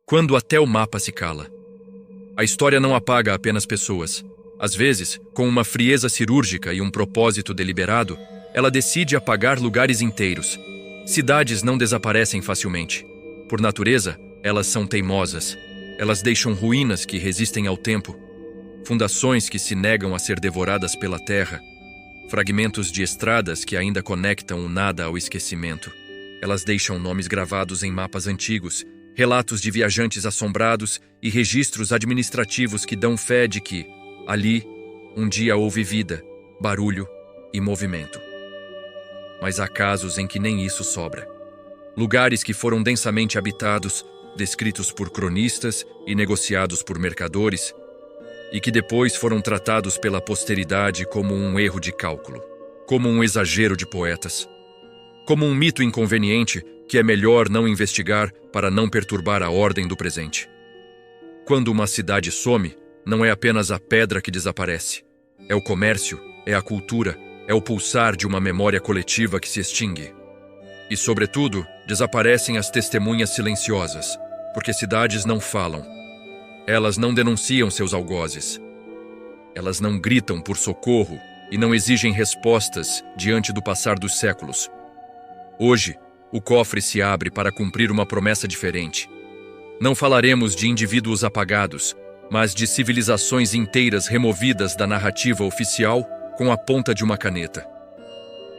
quando até o mapa se cala. A história não apaga apenas pessoas. Às vezes, com uma frieza cirúrgica e um propósito deliberado, ela decide apagar lugares inteiros. Cidades não desaparecem facilmente. Por natureza, elas são teimosas. Elas deixam ruínas que resistem ao tempo, fundações que se negam a ser devoradas pela terra, fragmentos de estradas que ainda conectam o nada ao esquecimento. Elas deixam nomes gravados em mapas antigos, relatos de viajantes assombrados e registros administrativos que dão fé de que, ali, um dia houve vida, barulho e movimento. Mas há casos em que nem isso sobra. Lugares que foram densamente habitados, descritos por cronistas e negociados por mercadores, e que depois foram tratados pela posteridade como um erro de cálculo, como um exagero de poetas, como um mito inconveniente que é melhor não investigar para não perturbar a ordem do presente. Quando uma cidade some, não é apenas a pedra que desaparece. É o comércio, é a cultura, é o pulsar de uma memória coletiva que se extingue. E, sobretudo, desaparecem as testemunhas silenciosas, porque cidades não falam. Elas não denunciam seus algozes. Elas não gritam por socorro e não exigem respostas diante do passar dos séculos. Hoje, o cofre se abre para cumprir uma promessa diferente. Não falaremos de indivíduos apagados, mas de civilizações inteiras removidas da narrativa oficial com a ponta de uma caneta.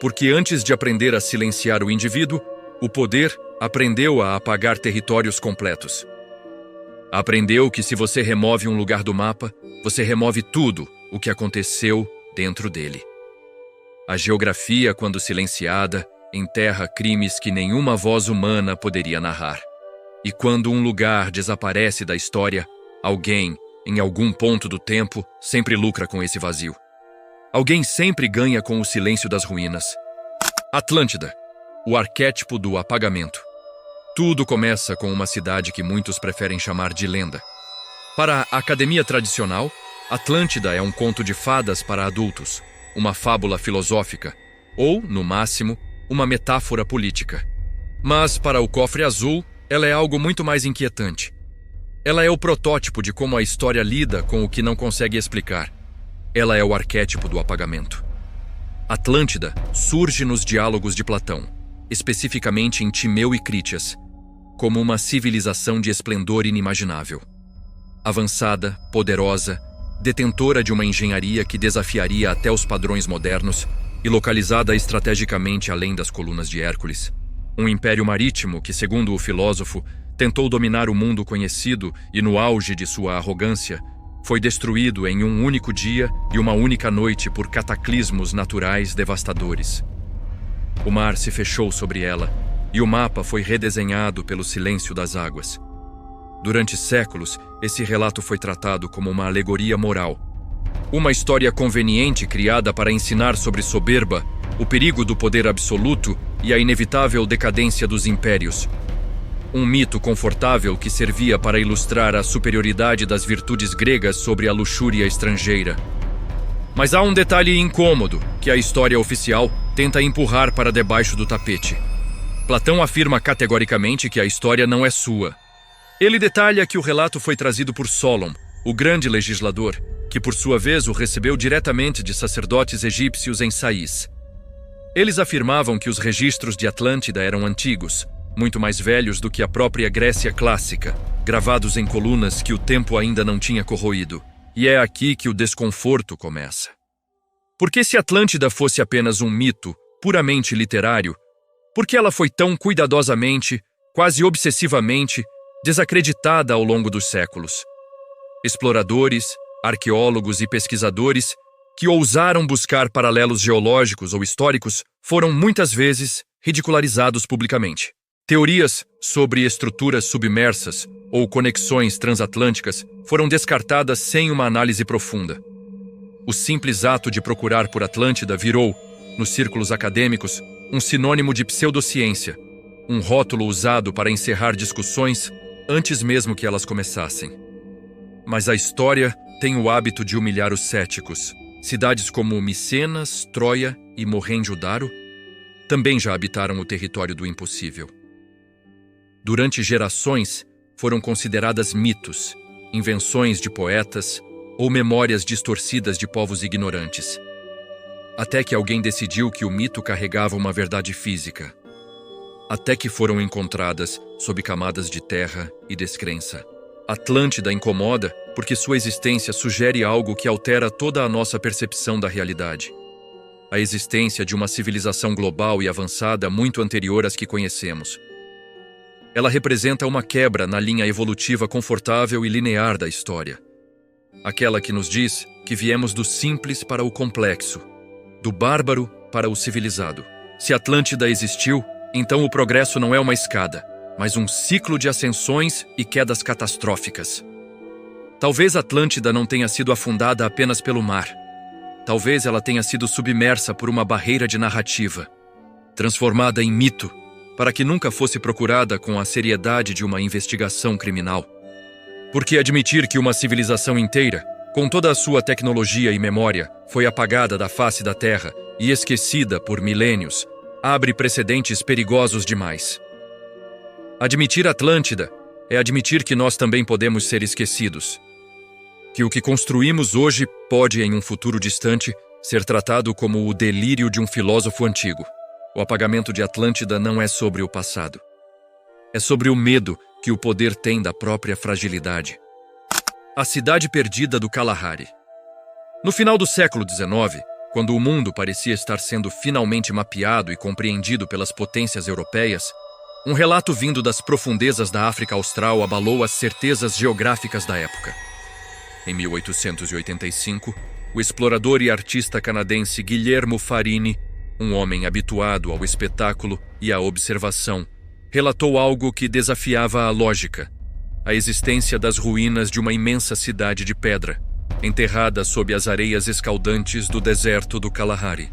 Porque antes de aprender a silenciar o indivíduo, o poder aprendeu a apagar territórios completos. Aprendeu que se você remove um lugar do mapa, você remove tudo o que aconteceu dentro dele. A geografia, quando silenciada, enterra crimes que nenhuma voz humana poderia narrar. E quando um lugar desaparece da história, alguém, em algum ponto do tempo, sempre lucra com esse vazio. Alguém sempre ganha com o silêncio das ruínas. Atlântida, o arquétipo do apagamento. Tudo começa com uma cidade que muitos preferem chamar de lenda. Para a academia tradicional, Atlântida é um conto de fadas para adultos, uma fábula filosófica, ou, no máximo, uma metáfora política. Mas, para o Cofre Azul, ela é algo muito mais inquietante. Ela é o protótipo de como a história lida com o que não consegue explicar. Ela é o arquétipo do apagamento. Atlântida surge nos diálogos de Platão, especificamente em Timeu e Crítias, como uma civilização de esplendor inimaginável. Avançada, poderosa, detentora de uma engenharia que desafiaria até os padrões modernos e localizada estrategicamente além das colunas de Hércules. Um império marítimo que, segundo o filósofo, tentou dominar o mundo conhecido e, no auge de sua arrogância, foi destruído em um único dia e uma única noite por cataclismos naturais devastadores. O mar se fechou sobre ela e o mapa foi redesenhado pelo silêncio das águas. Durante séculos, esse relato foi tratado como uma alegoria moral. Uma história conveniente criada para ensinar sobre soberba, o perigo do poder absoluto e a inevitável decadência dos impérios. Um mito confortável que servia para ilustrar a superioridade das virtudes gregas sobre a luxúria estrangeira. Mas há um detalhe incômodo que a história oficial tenta empurrar para debaixo do tapete. Platão afirma categoricamente que a história não é sua. Ele detalha que o relato foi trazido por Solon, o grande legislador, que por sua vez o recebeu diretamente de sacerdotes egípcios em Sais. Eles afirmavam que os registros de Atlântida eram antigos, muito mais velhos do que a própria Grécia clássica, gravados em colunas que o tempo ainda não tinha corroído. E é aqui que o desconforto começa. Porque se Atlântida fosse apenas um mito, puramente literário, por que ela foi tão cuidadosamente, quase obsessivamente, desacreditada ao longo dos séculos? Exploradores, arqueólogos e pesquisadores que ousaram buscar paralelos geológicos ou históricos foram muitas vezes ridicularizados publicamente. Teorias sobre estruturas submersas ou conexões transatlânticas foram descartadas sem uma análise profunda. O simples ato de procurar por Atlântida virou, nos círculos acadêmicos, um sinônimo de pseudociência, um rótulo usado para encerrar discussões antes mesmo que elas começassem. Mas a história tem o hábito de humilhar os céticos. Cidades como Micenas, Troia e Mohenjo-Daro também já habitaram o território do impossível. Durante gerações, foram consideradas mitos, invenções de poetas ou memórias distorcidas de povos ignorantes. Até que alguém decidiu que o mito carregava uma verdade física. Até que foram encontradas sob camadas de terra e descrença. Atlântida incomoda porque sua existência sugere algo que altera toda a nossa percepção da realidade. A existência de uma civilização global e avançada muito anterior às que conhecemos. Ela representa uma quebra na linha evolutiva confortável e linear da história. Aquela que nos diz que viemos do simples para o complexo, do bárbaro para o civilizado. Se Atlântida existiu, então o progresso não é uma escada, mas um ciclo de ascensões e quedas catastróficas. Talvez Atlântida não tenha sido afundada apenas pelo mar. Talvez ela tenha sido submersa por uma barreira de narrativa, transformada em mito, para que nunca fosse procurada com a seriedade de uma investigação criminal. Porque admitir que uma civilização inteira, com toda a sua tecnologia e memória, foi apagada da face da Terra e esquecida por milênios, abre precedentes perigosos demais. Admitir Atlântida é admitir que nós também podemos ser esquecidos. Que o que construímos hoje pode, em um futuro distante, ser tratado como o delírio de um filósofo antigo. O apagamento de Atlântida não é sobre o passado. É sobre o medo que o poder tem da própria fragilidade. A cidade perdida do Kalahari. No final do século XIX, quando o mundo parecia estar sendo finalmente mapeado e compreendido pelas potências europeias, um relato vindo das profundezas da África Austral abalou as certezas geográficas da época. Em 1885, o explorador e artista canadense Guillermo Farini, um homem habituado ao espetáculo e à observação, relatou algo que desafiava a lógica: a existência das ruínas de uma imensa cidade de pedra, enterrada sob as areias escaldantes do deserto do Kalahari.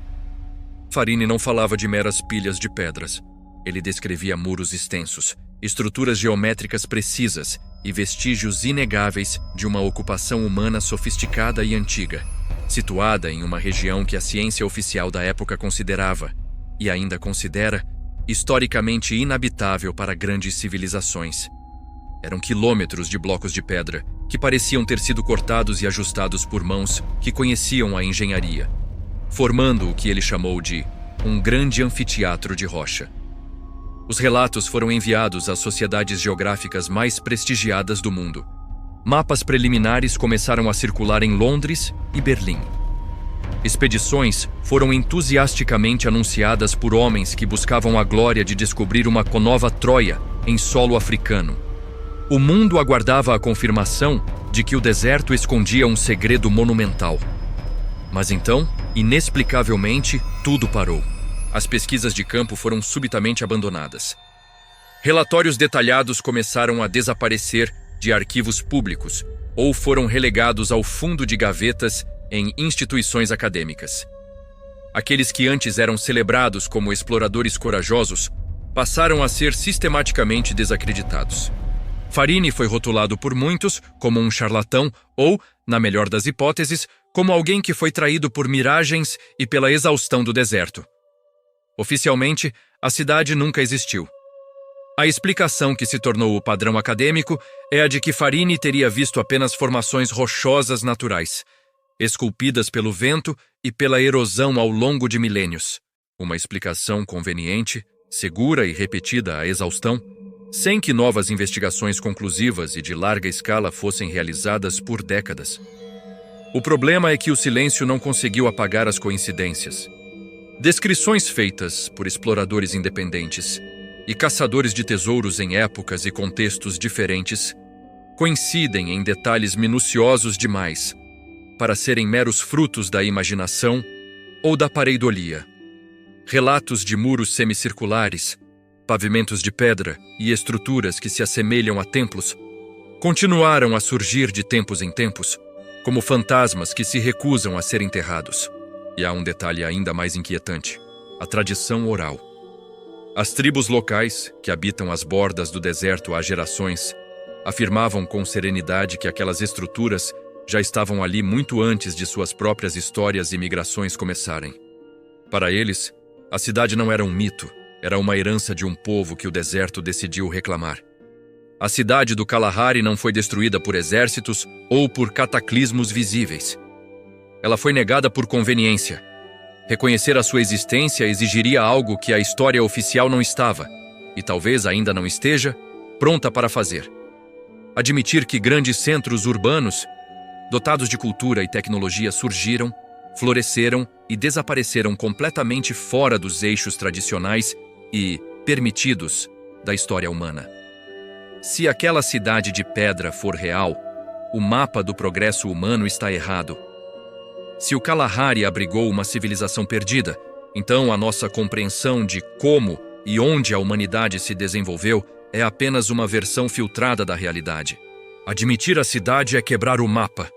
Farini não falava de meras pilhas de pedras. Ele descrevia muros extensos, estruturas geométricas precisas e vestígios inegáveis de uma ocupação humana sofisticada e antiga, situada em uma região que a ciência oficial da época considerava, e ainda considera, historicamente inabitável para grandes civilizações. Eram quilômetros de blocos de pedra que pareciam ter sido cortados e ajustados por mãos que conheciam a engenharia, formando o que ele chamou de um grande anfiteatro de rocha. Os relatos foram enviados às sociedades geográficas mais prestigiadas do mundo. Mapas preliminares começaram a circular em Londres e Berlim. Expedições foram entusiasticamente anunciadas por homens que buscavam a glória de descobrir uma nova Troia em solo africano. O mundo aguardava a confirmação de que o deserto escondia um segredo monumental. Mas então, inexplicavelmente, tudo parou. As pesquisas de campo foram subitamente abandonadas. Relatórios detalhados começaram a desaparecer de arquivos públicos ou foram relegados ao fundo de gavetas em instituições acadêmicas. Aqueles que antes eram celebrados como exploradores corajosos passaram a ser sistematicamente desacreditados. Farini foi rotulado por muitos como um charlatão ou, na melhor das hipóteses, como alguém que foi traído por miragens e pela exaustão do deserto. Oficialmente, a cidade nunca existiu. A explicação que se tornou o padrão acadêmico é a de que Farini teria visto apenas formações rochosas naturais, esculpidas pelo vento e pela erosão ao longo de milênios. Uma explicação conveniente, segura e repetida à exaustão, sem que novas investigações conclusivas e de larga escala fossem realizadas por décadas. O problema é que o silêncio não conseguiu apagar as coincidências. Descrições feitas por exploradores independentes e caçadores de tesouros em épocas e contextos diferentes coincidem em detalhes minuciosos demais para serem meros frutos da imaginação ou da pareidolia. Relatos de muros semicirculares, pavimentos de pedra e estruturas que se assemelham a templos continuaram a surgir de tempos em tempos, como fantasmas que se recusam a ser enterrados. E há um detalhe ainda mais inquietante: a tradição oral. As tribos locais, que habitam as bordas do deserto há gerações, afirmavam com serenidade que aquelas estruturas já estavam ali muito antes de suas próprias histórias e migrações começarem. Para eles, a cidade não era um mito, era uma herança de um povo que o deserto decidiu reclamar. A cidade do Kalahari não foi destruída por exércitos ou por cataclismos visíveis. Ela foi negada por conveniência. Reconhecer a sua existência exigiria algo que a história oficial não estava, e talvez ainda não esteja, pronta para fazer. Admitir que grandes centros urbanos, dotados de cultura e tecnologia, surgiram, floresceram e desapareceram completamente fora dos eixos tradicionais e permitidos da história humana. Se aquela cidade de pedra for real, o mapa do progresso humano está errado. Se o Kalahari abrigou uma civilização perdida, então a nossa compreensão de como e onde a humanidade se desenvolveu é apenas uma versão filtrada da realidade. Admitir a cidade é quebrar o mapa.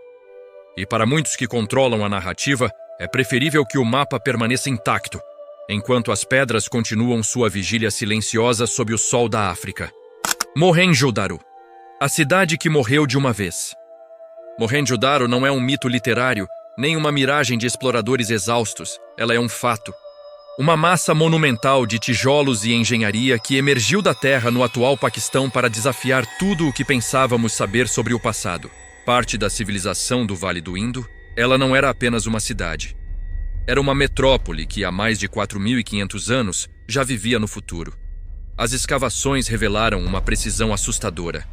E para muitos que controlam a narrativa, é preferível que o mapa permaneça intacto, enquanto as pedras continuam sua vigília silenciosa sob o sol da África. Mohenjo-Daro, a cidade que morreu de uma vez. Mohenjo-Daro não é um mito literário, nem uma miragem de exploradores exaustos. Ela é um fato. Uma massa monumental de tijolos e engenharia que emergiu da terra no atual Paquistão para desafiar tudo o que pensávamos saber sobre o passado. Parte da civilização do Vale do Indo, ela não era apenas uma cidade. Era uma metrópole que há mais de 4.500 anos já vivia no futuro. As escavações revelaram uma precisão assustadora.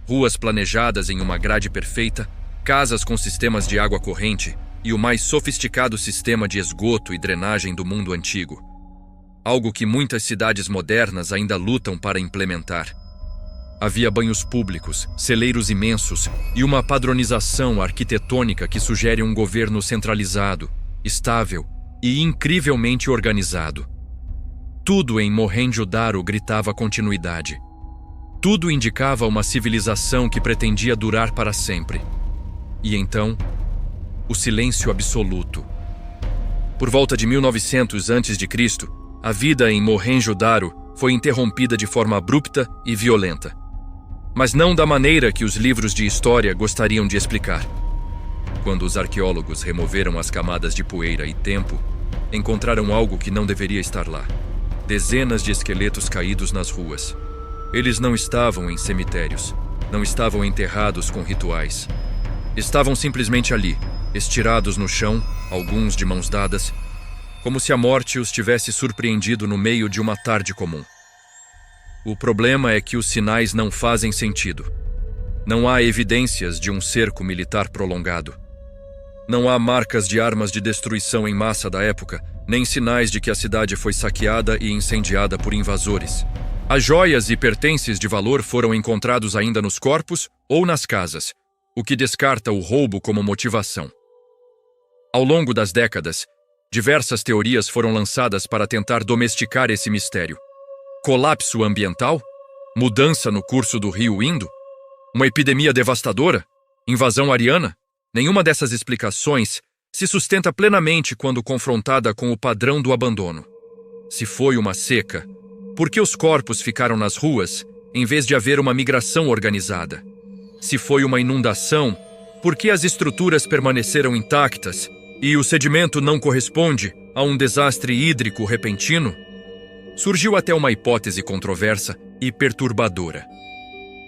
Ruas planejadas em uma grade perfeita, casas com sistemas de água corrente e o mais sofisticado sistema de esgoto e drenagem do mundo antigo. Algo que muitas cidades modernas ainda lutam para implementar. Havia banhos públicos, celeiros imensos e uma padronização arquitetônica que sugere um governo centralizado, estável e incrivelmente organizado. Tudo em Mohenjo-Daro gritava continuidade. Tudo indicava uma civilização que pretendia durar para sempre. E então, o silêncio absoluto. Por volta de 1900 a.C., a vida em Mohenjo-Daro foi interrompida de forma abrupta e violenta. Mas não da maneira que os livros de história gostariam de explicar. Quando os arqueólogos removeram as camadas de poeira e tempo, encontraram algo que não deveria estar lá. Dezenas de esqueletos caídos nas ruas. Eles não estavam em cemitérios, não estavam enterrados com rituais. Estavam simplesmente ali, estirados no chão, alguns de mãos dadas, como se a morte os tivesse surpreendido no meio de uma tarde comum. O problema é que os sinais não fazem sentido. Não há evidências de um cerco militar prolongado. Não há marcas de armas de destruição em massa da época, nem sinais de que a cidade foi saqueada e incendiada por invasores. As joias e pertences de valor foram encontrados ainda nos corpos ou nas casas, o que descarta o roubo como motivação. Ao longo das décadas, diversas teorias foram lançadas para tentar domesticar esse mistério. Colapso ambiental? Mudança no curso do rio Indo? Uma epidemia devastadora? Invasão ariana? Nenhuma dessas explicações se sustenta plenamente quando confrontada com o padrão do abandono. Se foi uma seca, por que os corpos ficaram nas ruas em vez de haver uma migração organizada? Se foi uma inundação, por que as estruturas permaneceram intactas e o sedimento não corresponde a um desastre hídrico repentino? Surgiu até uma hipótese controversa e perturbadora.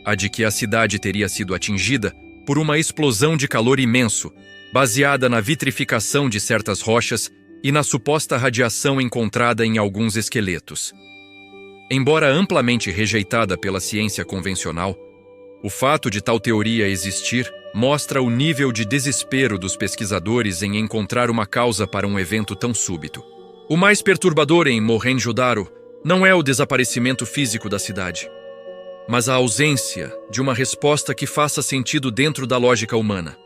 A de que a cidade teria sido atingida por uma explosão de calor imenso, baseada na vitrificação de certas rochas e na suposta radiação encontrada em alguns esqueletos. Embora amplamente rejeitada pela ciência convencional, o fato de tal teoria existir mostra o nível de desespero dos pesquisadores em encontrar uma causa para um evento tão súbito. O mais perturbador em Mohenjo-Daro não é o desaparecimento físico da cidade, mas a ausência de uma resposta que faça sentido dentro da lógica humana.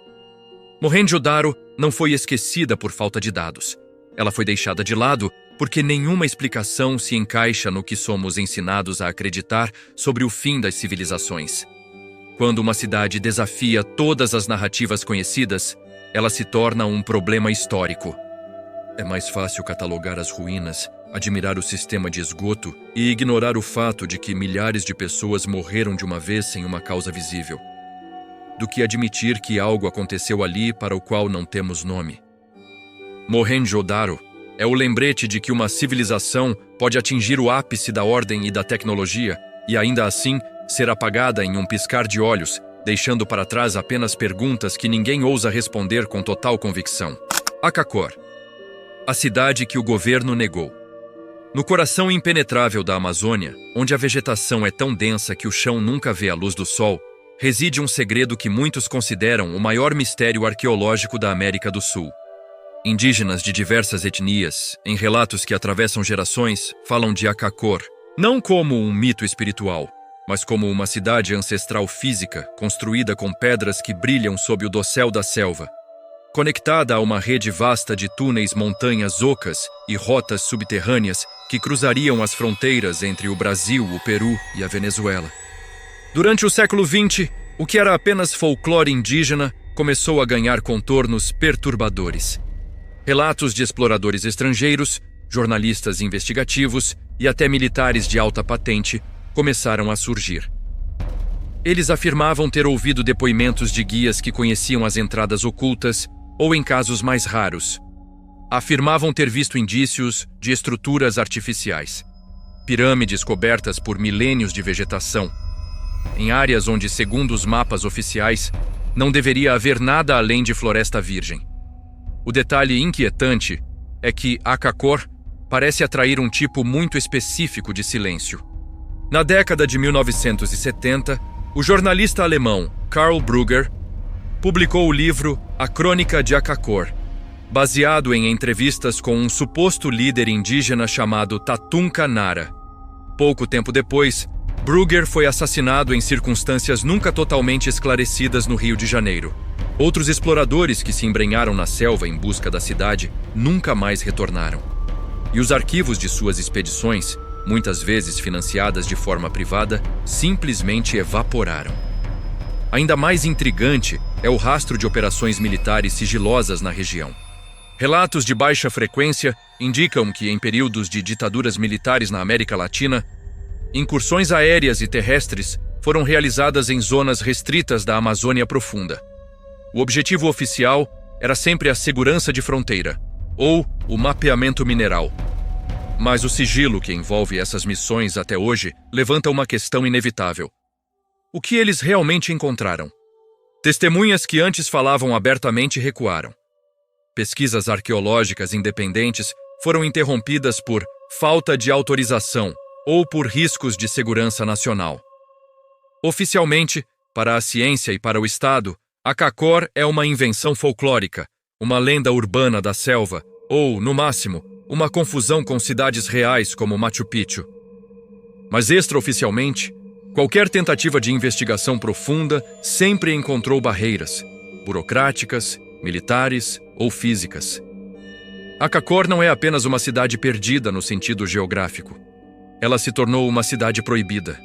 Mohenjo-Daro não foi esquecida por falta de dados. Ela foi deixada de lado porque nenhuma explicação se encaixa no que somos ensinados a acreditar sobre o fim das civilizações. Quando uma cidade desafia todas as narrativas conhecidas, ela se torna um problema histórico. É mais fácil catalogar as ruínas, admirar o sistema de esgoto e ignorar o fato de que milhares de pessoas morreram de uma vez sem uma causa visível, do que admitir que algo aconteceu ali para o qual não temos nome. Mohenjo-Daro é o lembrete de que uma civilização pode atingir o ápice da ordem e da tecnologia e, ainda assim, ser apagada em um piscar de olhos, deixando para trás apenas perguntas que ninguém ousa responder com total convicção. Akakor, a cidade que o governo negou. No coração impenetrável da Amazônia, onde a vegetação é tão densa que o chão nunca vê a luz do sol, reside um segredo que muitos consideram o maior mistério arqueológico da América do Sul. Indígenas de diversas etnias, em relatos que atravessam gerações, falam de Akakor, não como um mito espiritual, mas como uma cidade ancestral física, construída com pedras que brilham sob o dossel da selva, conectada a uma rede vasta de túneis, montanhas ocas e rotas subterrâneas que cruzariam as fronteiras entre o Brasil, o Peru e a Venezuela. Durante o século XX, o que era apenas folclore indígena começou a ganhar contornos perturbadores. Relatos de exploradores estrangeiros, jornalistas investigativos e até militares de alta patente começaram a surgir. Eles afirmavam ter ouvido depoimentos de guias que conheciam as entradas ocultas ou, em casos mais raros, afirmavam ter visto indícios de estruturas artificiais, pirâmides cobertas por milênios de vegetação, em áreas onde, segundo os mapas oficiais, não deveria haver nada além de floresta virgem. O detalhe inquietante é que Akakor parece atrair um tipo muito específico de silêncio. Na década de 1970, o jornalista alemão Karl Brugger publicou o livro A Crônica de Akakor, baseado em entrevistas com um suposto líder indígena chamado Tatumka Nara. Pouco tempo depois, Brugger foi assassinado em circunstâncias nunca totalmente esclarecidas no Rio de Janeiro. Outros exploradores que se embrenharam na selva em busca da cidade nunca mais retornaram. E os arquivos de suas expedições, muitas vezes financiadas de forma privada, simplesmente evaporaram. Ainda mais intrigante é o rastro de operações militares sigilosas na região. Relatos de baixa frequência indicam que, em períodos de ditaduras militares na América Latina, incursões aéreas e terrestres foram realizadas em zonas restritas da Amazônia Profunda. O objetivo oficial era sempre a segurança de fronteira, ou o mapeamento mineral. Mas o sigilo que envolve essas missões até hoje levanta uma questão inevitável. O que eles realmente encontraram? Testemunhas que antes falavam abertamente recuaram. Pesquisas arqueológicas independentes foram interrompidas por falta de autorização ou por riscos de segurança nacional. Oficialmente, para a ciência e para o Estado, Akakor é uma invenção folclórica, uma lenda urbana da selva, ou, no máximo, uma confusão com cidades reais como Machu Picchu. Mas extraoficialmente, qualquer tentativa de investigação profunda sempre encontrou barreiras, burocráticas, militares ou físicas. Akakor não é apenas uma cidade perdida no sentido geográfico. Ela se tornou uma cidade proibida.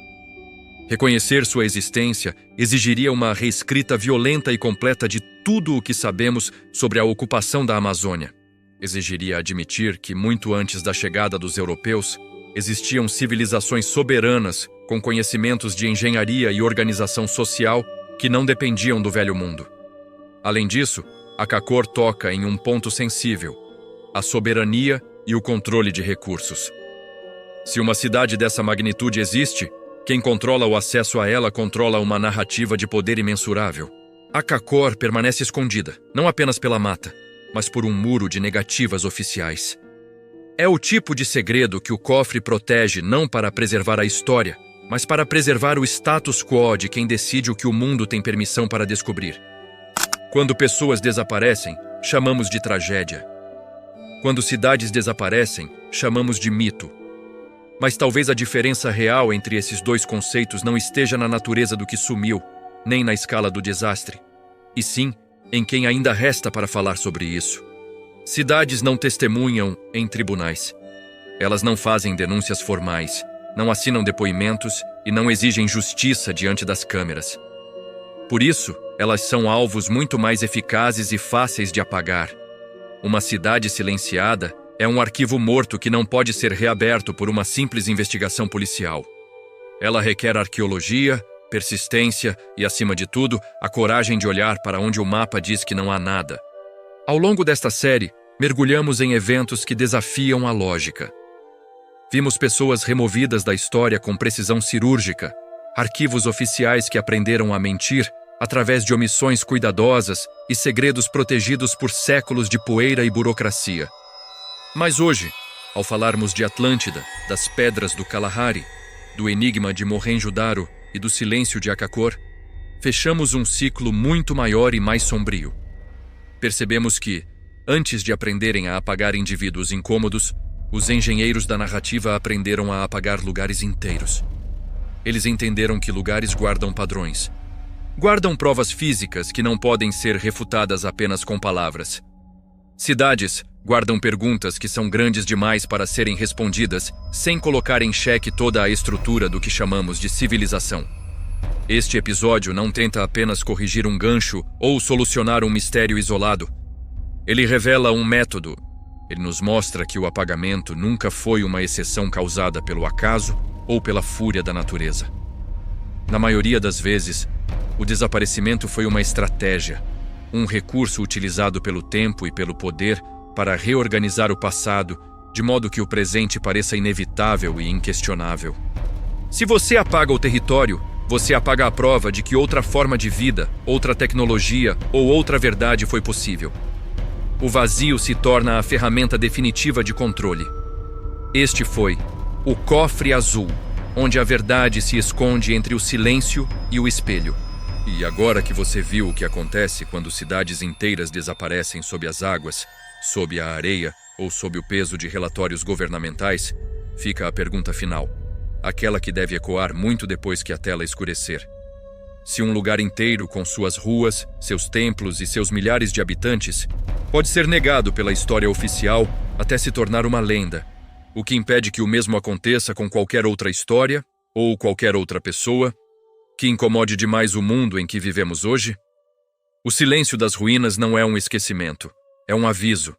Reconhecer sua existência exigiria uma reescrita violenta e completa de tudo o que sabemos sobre a ocupação da Amazônia. Exigiria admitir que, muito antes da chegada dos europeus, existiam civilizações soberanas com conhecimentos de engenharia e organização social que não dependiam do Velho Mundo. Além disso, Akakor toca em um ponto sensível: a soberania e o controle de recursos. Se uma cidade dessa magnitude existe, quem controla o acesso a ela controla uma narrativa de poder imensurável. Akakor permanece escondida, não apenas pela mata, mas por um muro de negativas oficiais. É o tipo de segredo que o cofre protege não para preservar a história, mas para preservar o status quo de quem decide o que o mundo tem permissão para descobrir. Quando pessoas desaparecem, chamamos de tragédia. Quando cidades desaparecem, chamamos de mito. Mas talvez a diferença real entre esses dois conceitos não esteja na natureza do que sumiu, nem na escala do desastre, e sim em quem ainda resta para falar sobre isso. Cidades não testemunham em tribunais. Elas não fazem denúncias formais, não assinam depoimentos e não exigem justiça diante das câmeras. Por isso, elas são alvos muito mais eficazes e fáceis de apagar. Uma cidade silenciada é um arquivo morto que não pode ser reaberto por uma simples investigação policial. Ela requer arqueologia, persistência e, acima de tudo, a coragem de olhar para onde o mapa diz que não há nada. Ao longo desta série, mergulhamos em eventos que desafiam a lógica. Vimos pessoas removidas da história com precisão cirúrgica, Arquivos oficiais que aprenderam a mentir através de omissões cuidadosas e segredos protegidos por séculos de poeira e burocracia. Mas hoje, ao falarmos de Atlântida, das pedras do Kalahari, do enigma de Mohenjo-Daro e do silêncio de Akakor, fechamos um ciclo muito maior e mais sombrio. Percebemos que, antes de aprenderem a apagar indivíduos incômodos, os engenheiros da narrativa aprenderam a apagar lugares inteiros. Eles entenderam que lugares guardam padrões. Guardam provas físicas que não podem ser refutadas apenas com palavras. Cidades guardam perguntas que são grandes demais para serem respondidas sem colocar em xeque toda a estrutura do que chamamos de civilização. Este episódio não tenta apenas corrigir um gancho ou solucionar um mistério isolado. Ele revela um método. Ele nos mostra que o apagamento nunca foi uma exceção causada pelo acaso ou pela fúria da natureza. Na maioria das vezes, o desaparecimento foi uma estratégia, um recurso utilizado pelo tempo e pelo poder para reorganizar o passado, de modo que o presente pareça inevitável e inquestionável. Se você apaga o território, você apaga a prova de que outra forma de vida, outra tecnologia ou outra verdade foi possível. O vazio se torna a ferramenta definitiva de controle. Este foi o cofre azul, onde a verdade se esconde entre o silêncio e o espelho. E agora que você viu o que acontece quando cidades inteiras desaparecem sob as águas, sob a areia ou sob o peso de relatórios governamentais, fica a pergunta final, aquela que deve ecoar muito depois que a tela escurecer. Se um lugar inteiro, com suas ruas, seus templos e seus milhares de habitantes, pode ser negado pela história oficial até se tornar uma lenda, o que impede que o mesmo aconteça com qualquer outra história ou qualquer outra pessoa que incomode demais o mundo em que vivemos hoje? O silêncio das ruínas não é um esquecimento, é um aviso.